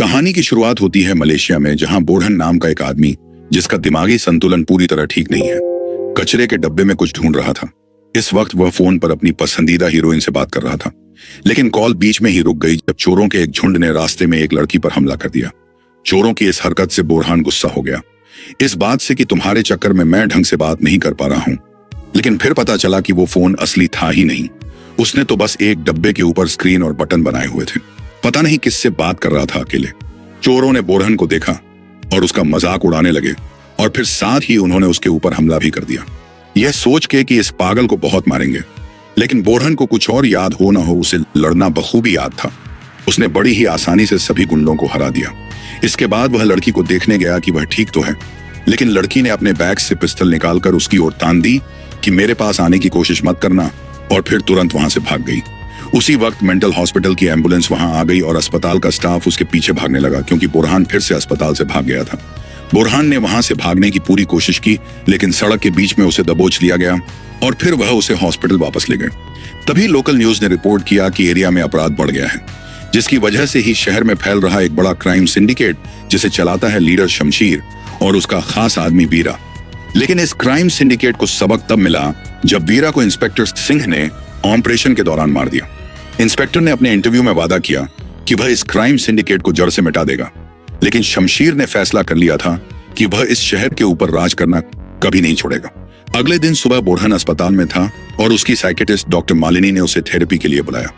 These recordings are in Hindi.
कहानी की शुरुआत होती है मलेशिया में, जहां बोरहन नाम का एक आदमी, जिसका दिमागी संतुलन पूरी तरह ठीक नहीं है, कचरे के डब्बे में कुछ ढूंढ रहा था। इस वक्त वह फोन पर अपनी पसंदीदा हीरोइन से बात कर रहा था, लेकिन कॉल बीच में ही रुक गई जब चोरों के एक झुंड ने रास्ते में एक लड़की पर हमला कर दिया। चोरों की इस हरकत से बोरहान गुस्सा हो गया, इस बात से कि तुम्हारे चक्कर में मैं ढंग से बात नहीं कर पा रहा हूं। लेकिन फिर पता चला कि वो फोन असली था ही नहीं, उसने तो बस एक डब्बे के ऊपर स्क्रीन और बटन बनाए हुए थे। पता नहीं किससे बात कर रहा था अकेले। चोरों ने बोरहन को देखा और उसका मजाक उड़ाने लगे, और फिर साथ ही उन्होंने उसके ऊपर हमला भी कर दिया, यह सोच के कि इस पागल को बहुत मारेंगे। लेकिन बोरहन को कुछ और याद हो ना हो, उसे लड़ना बखूबी याद था। उसने बड़ी ही आसानी से सभी गुंडों को हरा दिया। इसके बाद वह लड़की को देखने गया कि वह ठीक तो है, लेकिन लड़की ने अपने बैग से पिस्टल निकालकर उसकी ओर तान दी कि मेरे पास आने की कोशिश मत करना, और फिर तुरंत वहां से भाग गई। उसी वक्त मेंटल हॉस्पिटल की एम्बुलेंस वहां आ गई और अस्पताल का स्टाफ उसके पीछे भागने लगा, क्योंकि बोरहान फिर से अस्पताल से भाग गया था। बोरहान ने वहां से भागने की पूरी कोशिश की, लेकिन सड़क के बीच में उसे दबोच लिया गया और फिर वह उसे हॉस्पिटल वापस ले गए। तभी लोकल न्यूज ने रिपोर्ट किया कि एरिया में अपराध बढ़ गया है, जिसकी वजह से ही शहर में फैल रहा एक बड़ा क्राइम सिंडिकेट, जिसे चलाता है लीडर शमशीर और उसका खास आदमी वीरा। लेकिन इस क्राइम सिंडिकेट को सबक तब मिला जब वीरा को इंस्पेक्टर सिंह ने ऑपरेशन के दौरान मार दिया। इंस्पेक्टर ने अपने इंटरव्यू में वादा किया कि वह इस क्राइम सिंडिकेट को जड़ से मिटा देगा, लेकिन शमशीर ने फैसला कर लिया था कि वह इस शहर के ऊपर राज करना कभी नहीं छोड़ेगा। अगले दिन सुबह बोरहन अस्पताल में था और उसकी साइकेट्रिस्ट डॉक्टर मालिनी ने उसे थेरेपी के लिए बुलाया।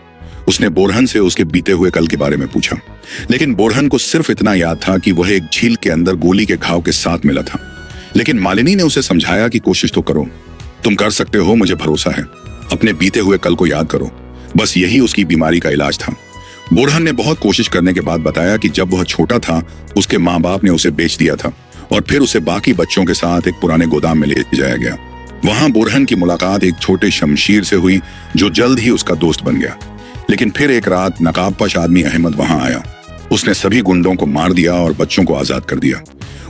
उसने बोरहन से उसके बीते हुए कल के बारे में पूछा, लेकिन बोरहन को सिर्फ इतना याद था कि वह एक झील के अंदर गोली के घाव के साथ मिला था। लेकिन मालिनी ने उसे समझाया कि कोशिश तो करो, तुम कर सकते हो, मुझे भरोसा है, अपने बीते हुए कल को याद करो। बस यही उसकी बीमारी का इलाज था। बोरहन ने बहुत कोशिश करने के बाद बताया कि जब वह छोटा था, उसके माँ बाप ने उसे बेच दिया था और फिर उसे बाकी बच्चों के साथ एक पुराने गोदाम में ले जाया गया। वहां बोरहन की मुलाकात एक छोटे शमशीर से हुई, जो जल्द ही उसका दोस्त बन गया। लेकिन फिर एक रात नकाबपोश आदमी अहमद वहां आया। उसने सभी गुंडों को मार दिया और बच्चों को आजाद कर दिया।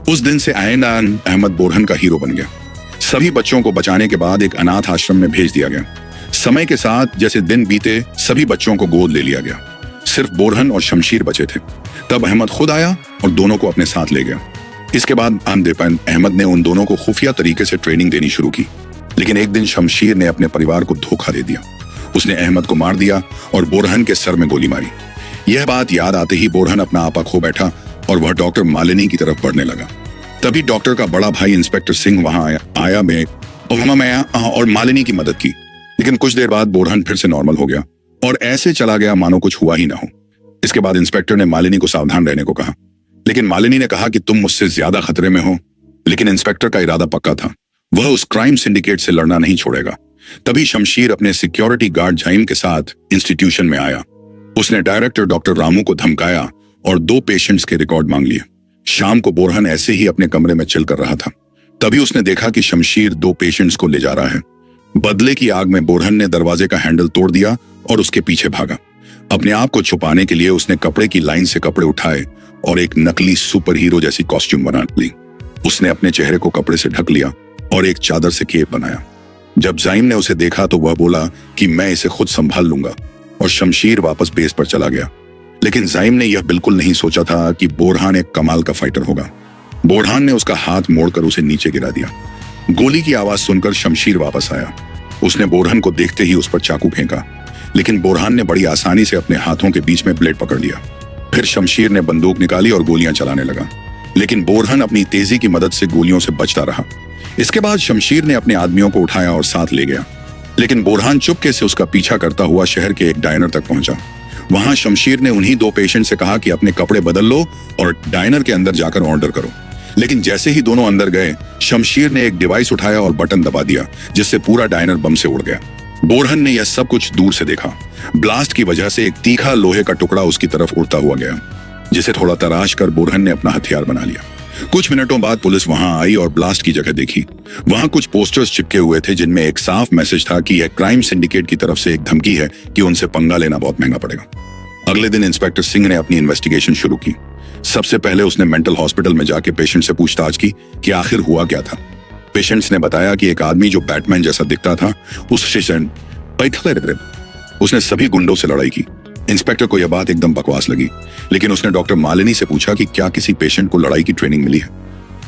उस दिन से आइंदान अहमद बोरहन का हीरो बन गया। सभी बच्चों को बचाने के बाद एक अनाथ आश्रम में भेज दिया गया। समय के साथ जैसे दिन बीते, सभी बच्चों को गोद ले लिया गया। सिर्फ बोरहन और शमशीर बचे थे। तब अहमद खुद आया और दोनों को अपने साथ ले गया। इसके बाद अहमद ने उन दोनों को खुफिया तरीके से ट्रेनिंग देनी शुरू की। लेकिन एक दिन शमशीर ने अपने परिवार को धोखा दे दिया। उसने अहमद को मार दिया और बोरहन के सर में गोली मारी। यह बात याद आते ही बोरहन अपना आपा खो बैठा और वह डॉक्टर मालिनी की तरफ बढ़ने लगा। तभी डॉक्टर का बड़ा भाई इंस्पेक्टर सिंह वहां आया और मालिनी की मदद की। लेकिन कुछ देर बाद बोरहन फिर से नॉर्मल हो गया और ऐसे चला गया मानो कुछ हुआ ही ना हो। इसके बाद इंस्पेक्टर ने मालिनी को सावधान रहने को कहा, लेकिन मालिनी ने कहा कि तुम मुझसे ज्यादा खतरे में हो। लेकिन इंस्पेक्टर का इरादा पक्का था, वह उस क्राइम सिंडिकेट से लड़ना नहीं छोड़ेगा। तभी शमशीर अपने सिक्योरिटी गार्ड जाइम के साथ इंस्टीट्यूशन में आया। उसने डायरेक्टर डॉक्टर रामू को धमकाया और 2 पेशेंट्स के रिकॉर्ड मांग लिए। शाम को बोरहन ऐसे ही अपने कमरे में चिल कर रहा था। तभी उसने देखा कि शमशीर 2 पेशेंट्स को ले जा रहा है। बदले की आग में बोरहन ने दरवाजे का हैंडल तोड़ दिया और उसके पीछे भागा। अपने आप को छुपाने के लिए उसने कपड़े की लाइन से कपड़े उठाए और एक नकली सुपर हीरो जैसी कॉस्ट्यूम बना ली। उसने अपने चेहरे को कपड़े से ढक लिया और एक चादर से केप बनाया। जब जाइम ने उसे देखा तो वह बोला कि मैं इसे खुद संभाल लूंगा, और शमशीर वापस बेस पर चला गया। लेकिन जाइम ने यह बिल्कुल नहीं सोचा था कि बोरहान एक कमाल का फाइटर होगा। बोरहान ने उसका हाथ मोड़कर उसे नीचे गिरा दिया। गोली की आवाज सुनकर शमशीर वापस आया। उसने बोरहन को देखते ही उस पर चाकू फेंका, लेकिन बोरहान ने बड़ी आसानी से अपने हाथों के बीच में ब्लेड पकड़ लिया। फिर शमशीर ने बंदूक निकाली और गोलियां चलाने लगा, लेकिन बोरहन अपनी तेजी की मदद से गोलियों से बचता रहा। इसके बाद शमशीर ने अपने आदमियों को उठाया और साथ ले गया। लेकिन बोरहान चुपके से उसका पीछा करता हुआ शहर के एक डाइनर तक पहुंचा। वहां शमशीर ने उन्हीं 2 पेशेंट से कहा कि अपने कपड़े बदल लो और डाइनर के अंदर जाकर ऑर्डर करो। लेकिन जैसे ही दोनों अंदर गए, शमशीर ने एक डिवाइस उठाया और बटन दबा दिया, जिससे पूरा डाइनर बम से उड़ गया। बोरहन ने यह सब कुछ दूर से देखा। ब्लास्ट की वजह से एक तीखा लोहे का टुकड़ा उसकी तरफ उड़ता हुआ गया, जिसे थोड़ा तराश कर बोरहन ने अपना हथियार बना लिया। कुछ मिनटों बाद पुलिस वहां आई और ब्लास्ट की जगह देखी। वहां कुछ पोस्टर्स चिपके हुए थे, जिनमें एक साफ मैसेज था कि यह क्राइम सिंडिकेट की तरफ से एक धमकी है कि उनसे पंगा लेना बहुत महंगा पड़ेगा। अगले दिन इंस्पेक्टर सिंह ने अपनी इन्वेस्टिगेशन शुरू की। सबसे पहले उसने मेंटल हॉस्पिटल में जाके पेशेंट से पूछताछ की कि आखिर हुआ क्या था। पेशेंट्स ने बताया कि एक आदमी जो बैटमैन जैसा दिखता था, उसने सभी गुंडों से लड़ाई की इंस्पेक्टर को यह बात एकदम बकवास लगी, लेकिन उसने डॉक्टर मालिनी से पूछा कि क्या किसी पेशेंट को लड़ाई की ट्रेनिंग मिली है।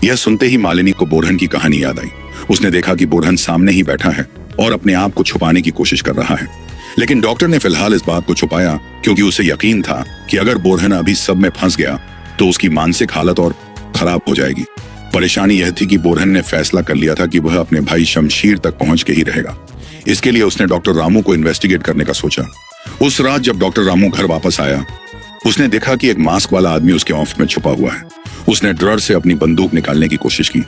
यह सुनते ही मालिनी को बोरहन की कहानी याद आई। उसने देखा कि बोरहन सामने ही बैठा है और अपने आप को छुपाने की कोशिश कर रहा है, लेकिन डॉक्टर ने फिलहाल इस बात को छुपाया क्योंकि उसे यकीन था कि अगर बोरहन अभी सब में फंस गया तो उसकी मानसिक हालत और खराब हो जाएगी। परेशानी यह थी कि बोरहन ने फैसला कर लिया था कि वह अपने भाई शमशीर तक पहुंच के ही रहेगा। इसके लिए उसने डॉक्टर रामू को इन्वेस्टिगेट करने का सोचा। उस रात जब डॉक्टर रामू घर वापस आया, उसने देखा कि एक मास्क वाला आदमी उसके ऑफिस में छुपा हुआ है। उसने ड्रॉर से अपनी बंदूक निकालने की कोशिश की,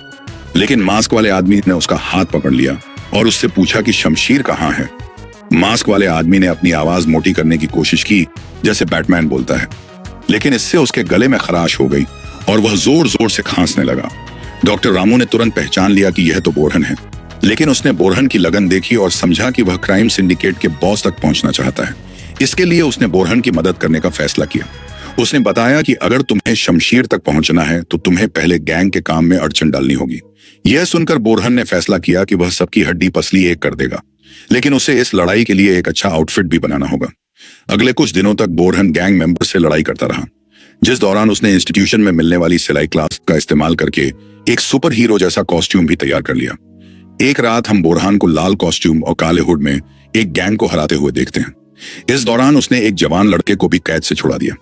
लेकिन मास्क वाले आदमी ने उसका हाथ पकड़ लिया और उससे पूछा कि शमशीर कहाँ है। मास्क वाले आदमी ने अपनी आवाज मोटी करने की कोशिश की जैसे बैटमैन बोलता है, लेकिन इससे उसके गले में खराश हो गई और वह जोर जोर से खांसने लगा। डॉक्टर रामू ने तुरंत पहचान लिया कि यह तो बोरहन है, लेकिन उसने बोरहन की लगन देखी और समझा कि वह क्राइम सिंडिकेट के बॉस तक पहुंचना चाहता है। इसके लिए उसने बोरहन की मदद करने का फैसला किया। उसने बताया कि अगर तुम्हें शमशीर तक पहुंचना है तो तुम्हें पहले गैंग के काम में अड़चन डालनी होगी। यह सुनकर बोरहन ने फैसला किया कि वह सबकी हड्डी पसली एक कर देगा, लेकिन उसे इस लड़ाई के लिए एक अच्छा आउटफिट भी बनाना होगा। अगले कुछ दिनों तक बोरहन गैंग मेंबर से लड़ाई करता रहा, जिस दौरान उसने इंस्टीट्यूशन में मिलने वाली सिलाई क्लास का इस्तेमाल करके एक सुपर हीरो जैसा कॉस्ट्यूम भी तैयार कर लिया। एक रात हम बोरहान को लाल कॉस्ट्यूम और काले हुड में एक गैंग को हराते हुए देखते हैं। इस दौरान उसने एक जवान लड़के को भी कैद से छुड़ा दिया।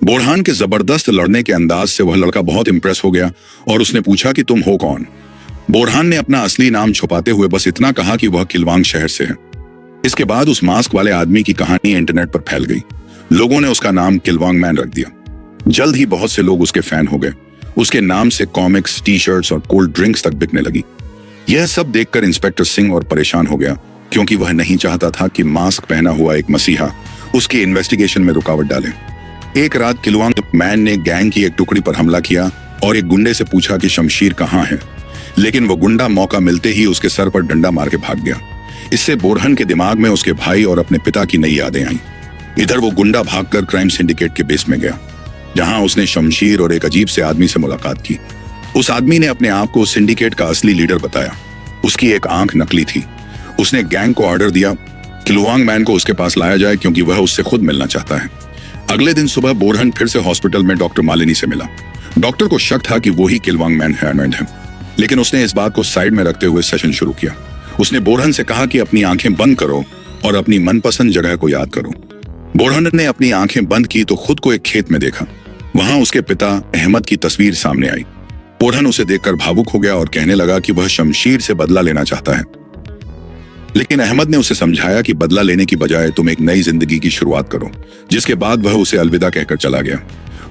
बोरहान के जबरदस्त लड़ने के अंदाज से वह लड़का बहुत इंप्रेस हो गया और उसने पूछा कि तुम हो कौन। बोरहान ने अपना असली नाम छुपाते हुए बस इतना कहा कि वह किलवांग शहर से है। इसके बाद उस मास्क वाले आदमी की कहानी इंटरनेट पर फैल गई। लोगों ने उसका नाम किलवांग मैन रख दिया। जल्द ही बहुत से लोग उसके फैन हो गए। उसके नाम से कॉमिक्स, टी शर्ट्स और कोल्ड ड्रिंक्स तक बिकने लगी। यह सब देखकर इंस्पेक्टर सिंह और परेशान हो गया, क्योंकि वह नहीं चाहता था कि मास्क पहना हुआ एक मसीहा उसकी इन्वेस्टिगेशन में रुकावट डाले। एक रात किलवांग मैन ने गैंग की एक टुकड़ी पर हमला किया और एक गुंडे से पूछा कि शमशीर कहाँ है, लेकिन वो गुंडा मौका मिलते ही उसके सर पर डंडा मार के भाग गया। इससे बोरहन के दिमाग में उसके भाई और अपने पिता की नई यादें आईं। इधर वो गुंडा भागकर क्राइम सिंडिकेट के बेस में गया, जहां उसने शमशीर और एक अजीब से आदमी से मुलाकात की। उस आदमी ने अपने आप को सिंडिकेट का असली लीडर बताया। उसकी एक आंख नकली थी। उसने गैंग को ऑर्डर दिया किलवांग मैन को उसके पास लाया जाए, क्योंकि वह उससे खुद मिलना चाहता है। अगले दिन सुबह बोरहन फिर से हॉस्पिटल में डॉक्टर मालिनी से मिला। डॉक्टर को शक था कि वो ही किलवांग मैन है, लेकिन उसने इस बात को साइड में रखते हुए सेशन शुरू किया। उसने बोरहन से कहा कि अपनी आंखें बंद करो और अपनी मनपसंद जगह को याद करो। बोरहन ने अपनी आंखें बंद की तो खुद को एक खेत में देखा। वहां उसके पिता अहमद की तस्वीर सामने आई। बोरहन उसे देखकर भावुक हो गया और कहने लगा कि वह शमशीर से बदला लेना चाहता है, लेकिन अहमद ने उसे समझाया कि बदला लेने की बजाय तुम एक नई जिंदगी की शुरुआत करो, जिसके बाद वह उसे अलविदा कहकर चला गया।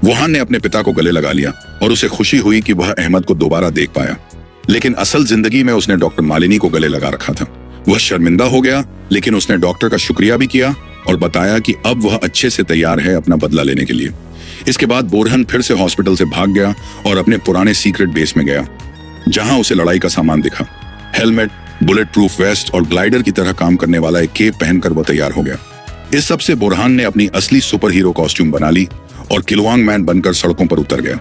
वोहान ने अपने पिता को गले लगा लिया और उसे खुशी हुई कि वह अहमद को दोबारा देख पाया, लेकिन असल जिंदगी में उसने डॉक्टर मालिनी को गले लगा रखा था। वह शर्मिंदा हो गया, लेकिन उसने डॉक्टर का शुक्रिया भी किया और बताया कि अब वह अच्छे से तैयार है अपना बदला लेने के लिए। इसके बाद बोरहन फिर से हॉस्पिटल से भाग गया और अपने पुराने सीक्रेट बेस में गया, जहां उसे लड़ाई का सामान दिखा। हेलमेट, बुलेट प्रूफ वेस्ट और ग्लाइडर की तरह काम करने वाला एक केप पहनकर वह तैयार हो गया। इस सब से बोरहान ने अपनी असली सुपर हीरो कॉस्ट्यूम बना ली और किलवांग मैन बनकर सड़कों पर उतर गया।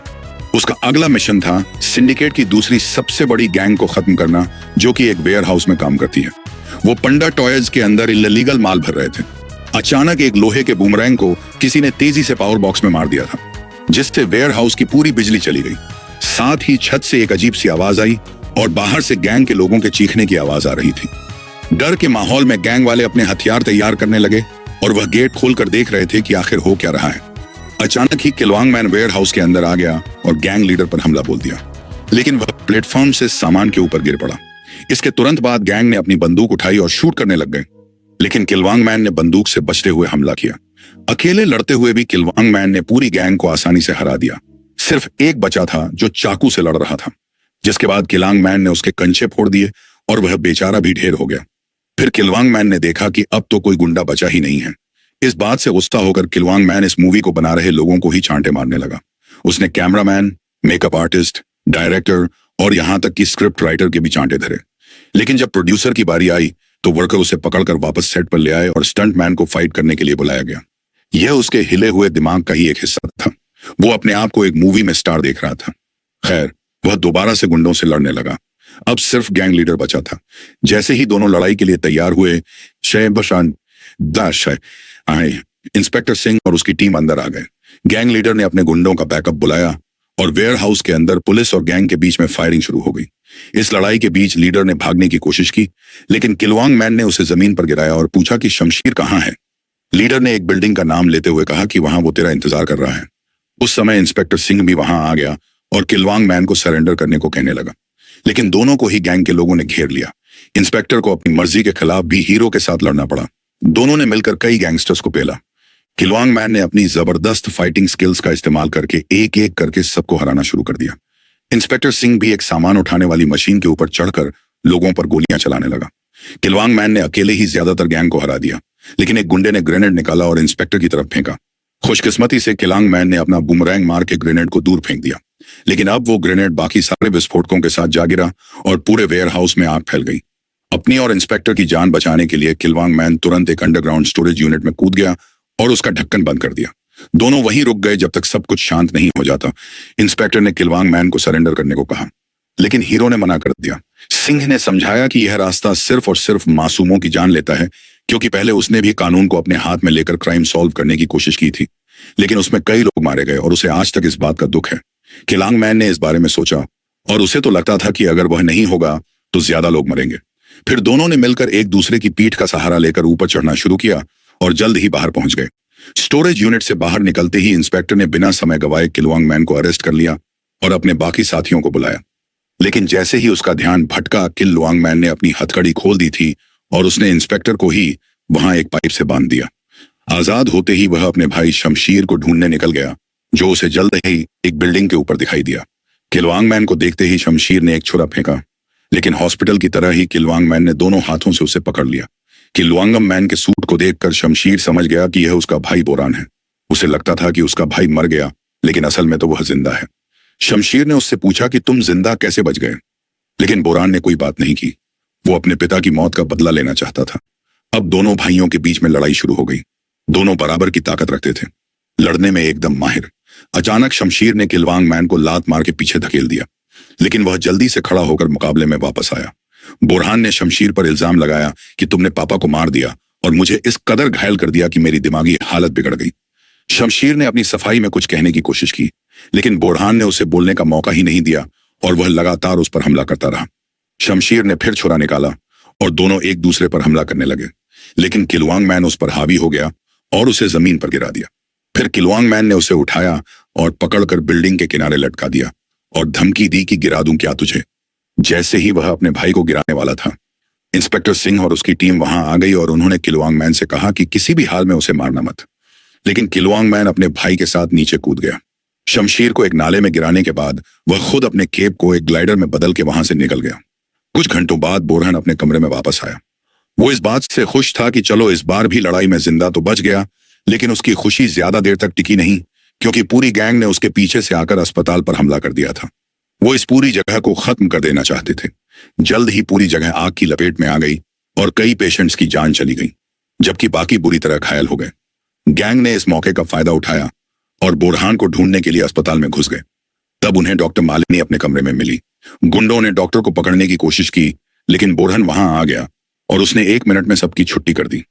उसका अगला मिशन था सिंडिकेट की दूसरी सबसे बड़ी गैंग को खत्म करना, जो कि एक वेयर हाउस में काम करती है। वो पंडा टॉयज के अंदर इल्लीगल माल भर रहे थे। अचानक एक लोहे के बूमरैंग को किसी ने तेजी से पावर बॉक्स में मार दिया था, जिससे वेयर हाउस की पूरी बिजली चली गई। साथ ही छत से एक अजीब सी आवाज आई और बाहर से गैंग के लोगों के चीखने की आवाज आ रही थी। डर के माहौल में गैंग वाले अपने हथियार तैयार करने लगे और वह गेट खोलकर देख रहे थे कि आखिर हो क्या रहा है। अचानक ही किलवांग मैन वेयर हाउस के अंदर आ गया और गैंग लीडर पर हमला बोल दिया, लेकिन वह प्लेटफॉर्म से सामान के ऊपर गिर पड़ा। इसके तुरंत बाद गैंग ने अपनी बंदूक उठाई और शूट करने लग गए, लेकिन किलवांग मैन ने बंदूक से बचते हुए हमला किया। अकेले लड़ते हुए भी किलवांग मैन ने पूरी गैंग को आसानी से हरा दिया। सिर्फ एक बचा था जो चाकू से लड़ रहा था, जिसके बाद किलवांग मैन ने उसके कंचे फोड़ दिए और वह बेचारा भी ढेर हो गया। फिर किलवांग मैन ने देखा कि अब तो कोई गुंडा बचा ही नहीं है। इस बात से गुस्सा होकर किलवांग मैन इस मूवी को बना रहे लोगों को ही चांटे मारने लगा। उसने कैमरामैन, मेकअप आर्टिस्ट, डायरेक्टर और यहां तक कि स्क्रिप्ट राइटर के भी चांटे धरे। लेकिन जब प्रोड्यूसर की बारी आई तो वर्कर उसे पकड़कर वापस सेट पर ले आए और स्टंट मैन को फाइट करने के लिए बुलाया गया। यह उसके हिले हुए दिमाग का ही एक हिस्सा था। वो अपने आप को एक मूवी में स्टार देख रहा था। खैर, वह दोबारा से गुंडों से लड़ने लगा। अब सिर्फ गैंग लीडर बचा था। जैसे ही दोनों लड़ाई के लिए तैयार हुए, इंस्पेक्टर सिंह और उसकी टीम अंदर आ गए। गैंग लीडर ने अपने गुंडों का बैकअप बुलाया और वेयर हाउस के अंदर पुलिस और गैंग के बीच में फायरिंग शुरू हो गई। इस लड़ाई के बीच लीडर ने भागने की कोशिश की, लेकिन किलवांग मैन ने उसे जमीन पर गिराया और पूछा कि शमशीर कहाँ है। लीडर ने एक बिल्डिंग का नाम लेते हुए कहा कि वहां वो तेरा इंतजार कर रहा है। उस समय इंस्पेक्टर सिंह भी वहां आ गया और किलवांग मैन को सरेंडर करने को कहने लगा, लेकिन दोनों को ही गैंग के लोगों ने घेर लिया। इंस्पेक्टर को अपनी मर्जी के खिलाफ भी हीरो के साथ लड़ना पड़ा। दोनों ने मिलकर कई गैंगस्टर्स को पेला। किलवांग मैन ने अपनी जबरदस्त फाइटिंग स्किल्स का इस्तेमाल करके एक एक करके सबको हराना शुरू कर दिया। इंस्पेक्टर सिंह भी एक सामान उठाने वाली मशीन के ऊपर चढ़कर लोगों पर गोलियां चलाने लगा। किलवांग मैन ने अकेले ही ज्यादातर गैंग को हरा दिया, लेकिन एक गुंडे ने ग्रेनेड निकाला और इंस्पेक्टर की तरफ फेंका। खुशकिस्मती से किलवांग मैन ने अपना बुमरैंग मार के ग्रेनेड को दूर फेंक दिया, लेकिन अब वो ग्रेनेड बाकी सारे विस्फोटकों के साथ जा गिरा और पूरे वेयर हाउस में आग फैल गई। अपनी और इंस्पेक्टर की जान बचाने के लिए किलवांग मैन तुरंत एक अंडरग्राउंड स्टोरेज यूनिट में कूद गया और उसका ढक्कन बंद कर दिया। दोनों वहीं रुक गए जब तक सब कुछ शांत नहीं हो जाता। इंस्पेक्टर ने किलवांग मैन को सरेंडर करने को कहा, लेकिन हीरो ने मना कर दिया। सिंह ने समझाया कि यह रास्ता सिर्फ और सिर्फ मासूमों की जान लेता है, क्योंकि पहले उसने भी कानून को अपने हाथ में लेकर क्राइम सॉल्व करने की कोशिश की थी, लेकिन उसमें कई लोग मारे गए और उसे आज तक इस बात का दुख है। किलवांग मैन ने इस बारे में सोचा और उसे तो लगता था कि अगर वह नहीं होगा तो ज्यादा लोग मरेंगे। फिर दोनों ने मिलकर एक दूसरे की पीठ का सहारा लेकर ऊपर चढ़ना शुरू किया और जल्द ही बाहर पहुंच गए। स्टोरेज यूनिट से बाहर निकलते ही इंस्पेक्टर ने बिना समय गवाए किलवांग मैन को अरेस्ट कर लिया और अपने बाकी साथियों को बुलाया, लेकिन जैसे ही उसका ध्यान भटका, किलवांग मैन ने अपनी हथकड़ी खोल दी थी और उसने इंस्पेक्टर को ही वहां एक पाइप से बांध दिया। आजाद होते ही वह अपने भाई शमशीर को ढूंढने निकल गया, जो उसे जल्द ही एक बिल्डिंग के ऊपर दिखाई दिया। किलवांग मैन को देखते ही शमशीर ने एक छुरा फेंका, लेकिन हॉस्पिटल की तरह ही किलवांग मैन ने दोनों हाथों से उसे पकड़ लिया। किलवांगम मैन के सूट को देखकर शमशीर समझ गया कि यह उसका भाई बोरान है। उसे लगता था कि उसका भाई मर गया, लेकिन असल में तो वह जिंदा है। शमशीर ने उससे पूछा कि तुम जिंदा कैसे बच गए, लेकिन बोरान ने कोई बात नहीं की। वो अपने पिता की मौत का बदला लेना चाहता था। अब दोनों भाइयों के बीच में लड़ाई शुरू हो गई। दोनों बराबर की ताकत रखते थे, लड़ने में एकदम माहिर। अचानक शमशीर ने किलवांग मैन को लात मार के पीछे धकेल दिया, लेकिन वह जल्दी से खड़ा होकर मुकाबले में वापस आया। बोरहान ने शमशीर पर इल्जाम लगाया कि तुमने पापा को मार दिया और मुझे इस कदर घायल कर दिया कि मेरी दिमागी हालत बिगड़ गई। शमशीर ने अपनी सफाई में कुछ कहने की कोशिश की, लेकिन बोरहान ने उसे बोलने का मौका ही नहीं दिया और वह लगातार उस पर हमला करता रहा। शमशीर ने फिर छुरा निकाला और दोनों एक दूसरे पर हमला करने लगे, लेकिन किलवांग मैन उस पर हावी हो गया और उसे जमीन पर गिरा दिया। फिर किलवांग मैन ने उसे उठाया और पकड़कर बिल्डिंग के किनारे लटका दिया और धमकी दी कि गिरा दूं क्या तुझे। जैसे ही वह अपने भाई को गिराने वाला था, इंस्पेक्टर सिंह और उसकी टीम वहां आ गई और उन्होंने किलवांग मैन से कहा कि किसी भी हाल में उसे मारना मत। लेकिन किलवांग मैन अपने भाई के साथ नीचे कूद गया। शमशीर को एक नाले में गिराने के बाद वह खुद अपने केप को एक ग्लाइडर में बदल के वहां से निकल गया। कुछ घंटों बाद बोरहन अपने कमरे में वापस आया। वो इस बात से खुश था कि चलो इस बार भी लड़ाई में जिंदा तो बच गया, लेकिन उसकी खुशी ज्यादा देर तक टिकी नहीं, क्योंकि पूरी गैंग ने उसके पीछे से आकर अस्पताल पर हमला कर दिया था। वो इस पूरी जगह को खत्म कर देना चाहते थे। जल्द ही पूरी जगह आग की लपेट में आ गई और कई पेशेंट्स की जान चली गई, जबकि बाकी बुरी तरह घायल हो गए। गैंग ने इस मौके का फायदा उठाया और बोरहान को ढूंढने के लिए अस्पताल में घुस गए। तब उन्हें डॉक्टर मालिनी अपने कमरे में मिली। गुंडों ने डॉक्टर को पकड़ने की कोशिश की, लेकिन बोरहन वहां आ गया और उसने 1 मिनट में सबकी छुट्टी कर दी।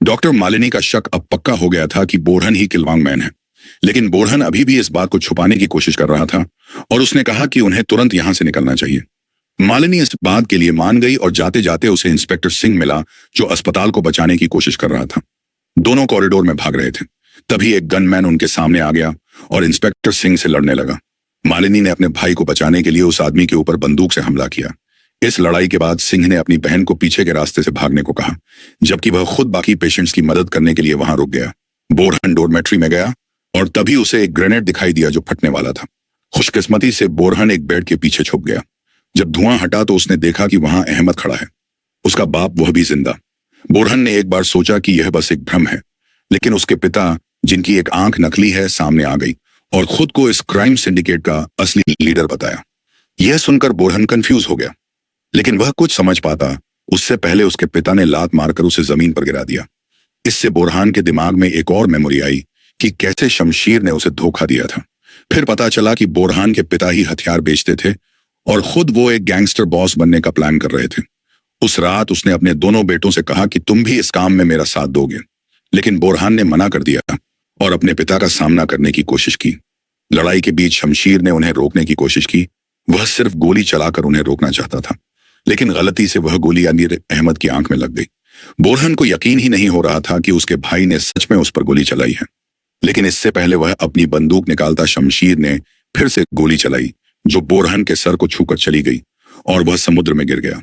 डॉक्टर मालिनी का शक अब पक्का हो गया था कि बोरहन ही किलवांग मैन है, लेकिन बोरहन अभी भी इस बात को छुपाने की कोशिश कर रहा था और उसने कहा कि उन्हें तुरंत यहां से निकलना चाहिए। मालिनी इस बात के लिए मान गई और जाते जाते उसे इंस्पेक्टर सिंह मिला, जो अस्पताल को बचाने की कोशिश कर रहा था। दोनों कॉरिडोर में भाग रहे थे। तभी एक गनमैन उनके सामने आ गया और इंस्पेक्टर सिंह से लड़ने लगा। मालिनी ने अपने भाई को बचाने के लिए उस आदमी के ऊपर बंदूक से हमला किया। इस लड़ाई के बाद सिंह ने अपनी बहन को पीछे के रास्ते से भागने को कहा, जबकि वह खुद बाकी पेशेंट्स की मदद करने के लिए वहां रुक गया। बोरहन डोरमेट्री में गया और तभी उसे एक ग्रेनेड दिखाई दिया जो फटने वाला था। खुशकिस्मती से बोरहन एक बेड के पीछे छुप गया। जब धुआं हटा तो उसने देखा कि वहां अहमद खड़ा है, उसका बाप, वह भी जिंदा। बोरहन ने एक बार सोचा कि यह बस एक भ्रम है, लेकिन उसके पिता, जिनकी एक आंख नकली है, सामने आ गई और खुद को इस क्राइम सिंडिकेट का असली लीडर बताया। यह सुनकर बोरहन कंफ्यूज हो गया, लेकिन वह कुछ समझ पाता उससे पहले उसके पिता ने लात मारकर उसे जमीन पर गिरा दिया। इससे बोरहान के दिमाग में एक और मेमोरी आई कि कैसे शमशीर ने उसे धोखा दिया था। फिर पता चला कि बोरहान के पिता ही हथियार बेचते थे और खुद वो एक गैंगस्टर बॉस बनने का प्लान कर रहे थे। उस रात उसने अपने दोनों बेटों से कहा कि तुम भी इस काम में मेरा साथ दोगे। लेकिन बोरहान ने मना कर दिया और अपने पिता का सामना करने की कोशिश की। लड़ाई के बीच शमशीर ने उन्हें रोकने की कोशिश की। वह सिर्फ गोली चलाकर उन्हें रोकना चाहता था, लेकिन गलती से वह गोली अमीर अहमद की आंख में लग गई। बोरहान को यकीन ही नहीं हो रहा था कि उसके भाई ने सच में उस पर गोली चलाई है, लेकिन इससे पहले वह अपनी बंदूक निकालता शमशीर ने फिर से गोली चलाई, जो बोरहान के सर को छूकर चली गई और वह समुद्र में गिर गया।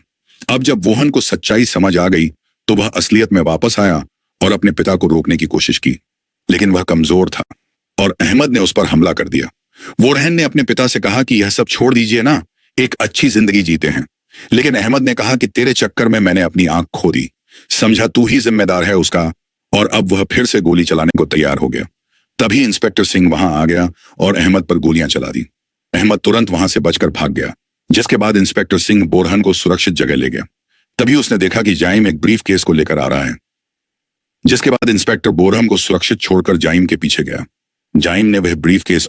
अब जब बोरहान को सच्चाई समझ आ गई तो वह असलियत में वापस आया और अपने पिता को रोकने की कोशिश की, लेकिन वह कमजोर था और अहमद ने उस पर हमला कर दिया। बोरहान ने अपने पिता से कहा कि यह सब छोड़ दीजिए ना, एक अच्छी जिंदगी जीते हैं, लेकिन अहमद ने कहा कि तेरे चक्कर में मैंने अपनी आंख खो दी, समझा तू ही जिम्मेदार है उसका। और अब वह फिर से गोली चलाने को तैयार हो गया। तभी इंस्पेक्टर सिंह वहां आ गया और अहमद पर गोलियां चला दी। अहमद तुरंत वहां से बचकर भाग गया, जिसके बाद इंस्पेक्टर सिंह बोरहान को सुरक्षित जगह ले गया। तभी उसने देखा कि जाइम एक ब्रीफ केस को लेकर आ रहा है, जिसके बाद इंस्पेक्टर बोरहान को सुरक्षित छोड़कर जाइम के पीछे गया। जाइम ने वह ब्रीफ केस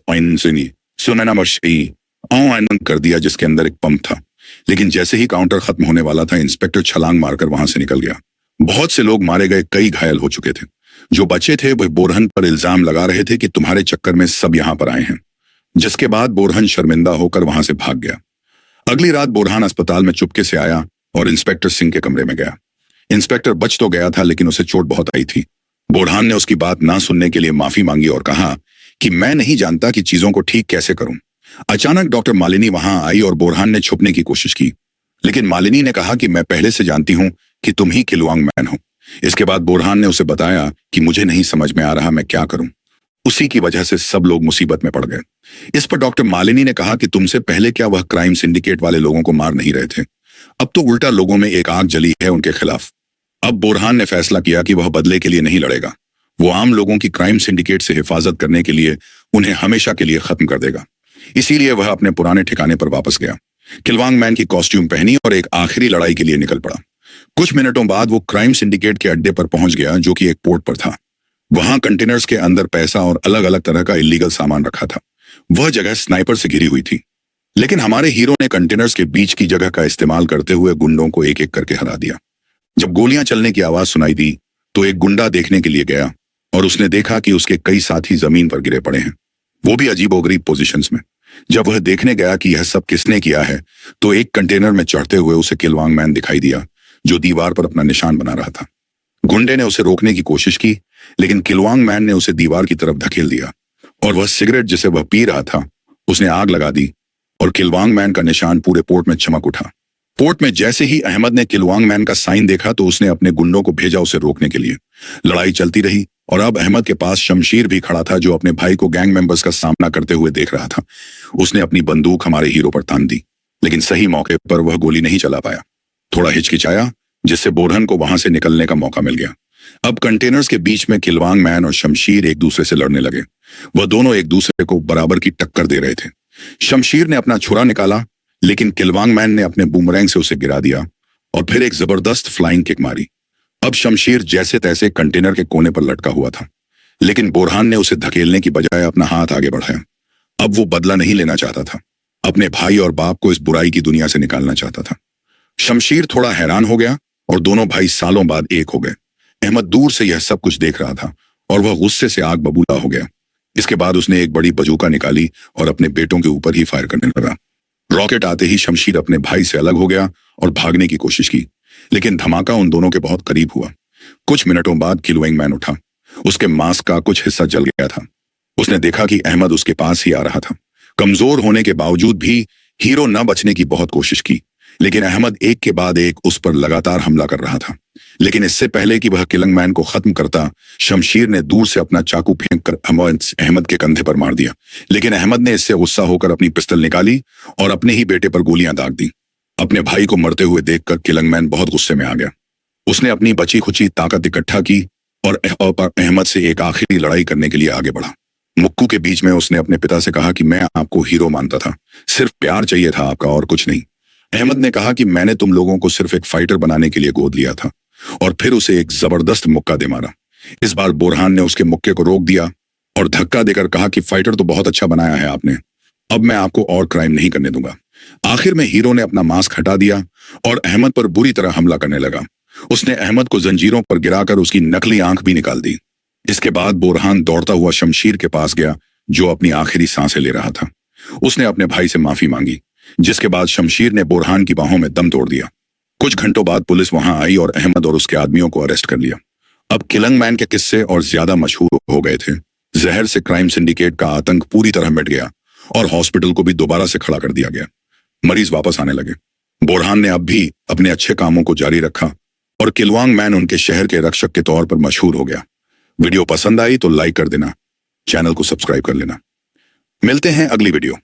कर दिया जिसके अंदर एक पंप था, लेकिन जैसे ही काउंटर खत्म होने वाला था, इंस्पेक्टर छलांग मारकर वहां से निकल गया। बहुत से लोग मारे गए, कई घायल हो चुके थे। जो बचे थे वह बोरहान पर इल्जाम लगा रहे थे कि तुम्हारे चक्कर में सब यहां पर आए हैं, जिसके बाद बोरहान शर्मिंदा होकर वहां से भाग गया। अगली रात बोरहान अस्पताल में चुपके से आया और इंस्पेक्टर सिंह के कमरे में गया। इंस्पेक्टर बच तो गया था, लेकिन उसे चोट बहुत आई थी। बोरहान ने उसकी बात ना सुनने के लिए माफी मांगी और कहा कि मैं नहीं जानता कि चीजों को ठीक कैसे करूं। अचानक डॉक्टर मालिनी वहां आई और बोरहान ने छुपने की कोशिश की, लेकिन मालिनी ने कहा कि मैं पहले से जानती हूं कि तुम ही किलवांग मैन हो। इसके बाद बोरहान ने उसे बताया कि मुझे नहीं समझ में आ रहा मैं क्या करूं। उसी की वजह से सब लोग मुसीबत में पड़ गए। इस पर डॉक्टर मालिनी ने कहा कि तुमसे पहले क्या वह क्राइम सिंडिकेट वाले लोगों को मार नहीं रहे थे? अब तो उल्टा लोगों में एक आग जली है उनके खिलाफ। अब बोरहान ने फैसला किया कि वह बदले के लिए नहीं लड़ेगा, वो आम लोगों की क्राइम सिंडिकेट से हिफाजत करने के लिए उन्हें हमेशा के लिए खत्म कर देगा। इसीलिए वह अपने पुराने ठिकाने पर वापस गया, किलवांग मैन की कॉस्ट्यूम पहनी और एक आखिरी लड़ाई के लिए निकल पड़ा। कुछ मिनटों बाद वो क्राइम सिंडिकेट के अड्डे पर पहुंच गया, जो कि एक पोर्ट पर था। वहां कंटेनर्स के अंदर पैसा और अलग अलग तरह का इलीगल सामान रखा था। वह जगह स्नाइपर से घिरी हुई थी, लेकिन हमारे हीरो ने कंटेनर्स के बीच की जगह का इस्तेमाल करते हुए गुंडों को एक एक करके हरा दिया। जब गोलियां चलने की आवाज सुनाई दी तो एक गुंडा देखने के लिए गया और उसने देखा कि उसके कई साथी जमीन पर गिरे पड़े हैं, वो भी अजीबोगरीब पोजीशंस में। जब वह देखने गया कि यह सब किसने किया है, तो एक कंटेनर में चढ़ते हुए उसे किलवांग मैन दिखाई दिया, जो दीवार पर अपना निशान बना रहा था। गुंडे ने उसे रोकने की कोशिश की, लेकिन किलवांग मैन ने उसे दीवार की तरफ धकेल दिया और वह सिगरेट जिसे वह पी रहा था उसने आग लगा दी और किलवांग मैन का निशान पूरे पोर्ट में चमक उठा। पोर्ट में जैसे ही अहमद ने किलवांग मैन का साइन देखा तो उसने अपने गुंडों को भेजा उसे रोकने के लिए। लड़ाई चलती रही और अब अहमद के पास शमशीर भी खड़ा था, जो अपने भाई को गैंग मेंबर्स का सामना करते हुए देख रहा था। उसने अपनी बंदूक हमारे हीरो पर तान दी, लेकिन सही मौके पर वह गोली नहीं चला पाया। थोड़ा हिचकिचाया, जिससे बोरहान को वहां से निकलने का मौका मिल गया। अब कंटेनर्स के बीच में किलवांग मैन और शमशीर एक दूसरे से लड़ने लगे। वह दोनों एक दूसरे को बराबर की टक्कर दे रहे थे। शमशीर ने अपना छुरा निकाला, लेकिन किलवांग मैन ने अपने बूमरैंग से उसे गिरा दिया और फिर एक जबरदस्त फ्लाइंग किक मारी। अब शमशीर जैसे तैसे कंटेनर के कोने पर लटका हुआ था, लेकिन बोरहान ने उसे धकेलने की बजाय अपना हाथ आगे बढ़ाया। अब वो बदला नहीं लेना चाहता था, अपने भाई और बाप को इस बुराई की दुनिया से निकालना चाहता था। शमशीर थोड़ा हैरान हो गया और दोनों भाई सालों बाद एक हो गए। अहमद दूर से यह सब कुछ देख रहा था और वह गुस्से से आग बबूला हो गया। इसके बाद उसने एक बड़ी बजूका निकाली और अपने बेटों के ऊपर ही फायर करने लगा। रॉकेट आते ही शमशीर अपने भाई से अलग हो गया और भागने की कोशिश की, लेकिन धमाका उन दोनों के बहुत करीब हुआ। कुछ मिनटों बाद किलवांग मैन उठा। उसके मास्क का कुछ हिस्सा जल गया था। उसने देखा कि अहमद उसके पास ही आ रहा था। कमजोर होने के बावजूद भी हीरो न बचने की बहुत कोशिश की, लेकिन अहमद एक के बाद एक उस पर लगातार हमला कर रहा था। लेकिन इससे पहले कि वह किलंग मैन को खत्म करता, शमशीर ने दूर से अपना चाकू फेंककर अहमद के कंधे पर मार दिया। लेकिन अहमद ने इससे गुस्सा होकर अपनी पिस्टल निकाली और अपने ही बेटे पर गोलियां दाग दी। अपने भाई को मरते हुए देखकर किलंग मैन बहुत गुस्से में आ गया। उसने अपनी बची खुची ताकत इकट्ठा की और अहमद से एक आखिरी लड़ाई करने के लिए आगे बढ़ा। मुक्कू के बीच में उसने अपने पिता से कहा कि मैं आपको हीरो मानता था, सिर्फ प्यार चाहिए था आपका और कुछ नहीं। अहमद ने कहा कि मैंने तुम लोगों को सिर्फ एक फाइटर बनाने के लिए गोद लिया था, और फिर उसे एक जबरदस्त मुक्का दे मारा। इस बार बोरहान ने उसके मुक्के को रोक दिया और धक्का देकर कहा कि फाइटर तो बहुत अच्छा बनाया है आपने, अब मैं आपको और क्राइम नहीं करने दूंगा। आखिर में हीरो ने अपना मास्क हटा दिया और अहमद पर बुरी तरह हमला करने लगा। उसने अहमद को जंजीरों पर गिराकर उसकी नकली आंख भी निकाल दी। इसके बाद बोरहान दौड़ता हुआ शमशीर के पास गया, जो अपनी आखिरी सांसें ले रहा था। उसने अपने भाई से माफी मांगी, जिसके बाद शमशीर ने बोरहान की बाहों में दम तोड़ दिया। कुछ घंटों बाद पुलिस वहां आई और अहमद और उसके आदमियों को अरेस्ट कर लिया। अब किलंग मैन के किस्से और ज्यादा मशहूर हो गए थे। जहर से क्राइम सिंडिकेट का आतंक पूरी तरह मिट गया और हॉस्पिटल को भी दोबारा से खड़ा कर दिया गया। मरीज वापस आने लगे। बोरहान ने अब भी अपने अच्छे कामों को जारी रखा और किलवांग मैन उनके शहर के रक्षक के तौर पर मशहूर हो गया। वीडियो पसंद आई तो लाइक कर देना, चैनल को सब्सक्राइब कर लेना। मिलते हैं अगली वीडियो।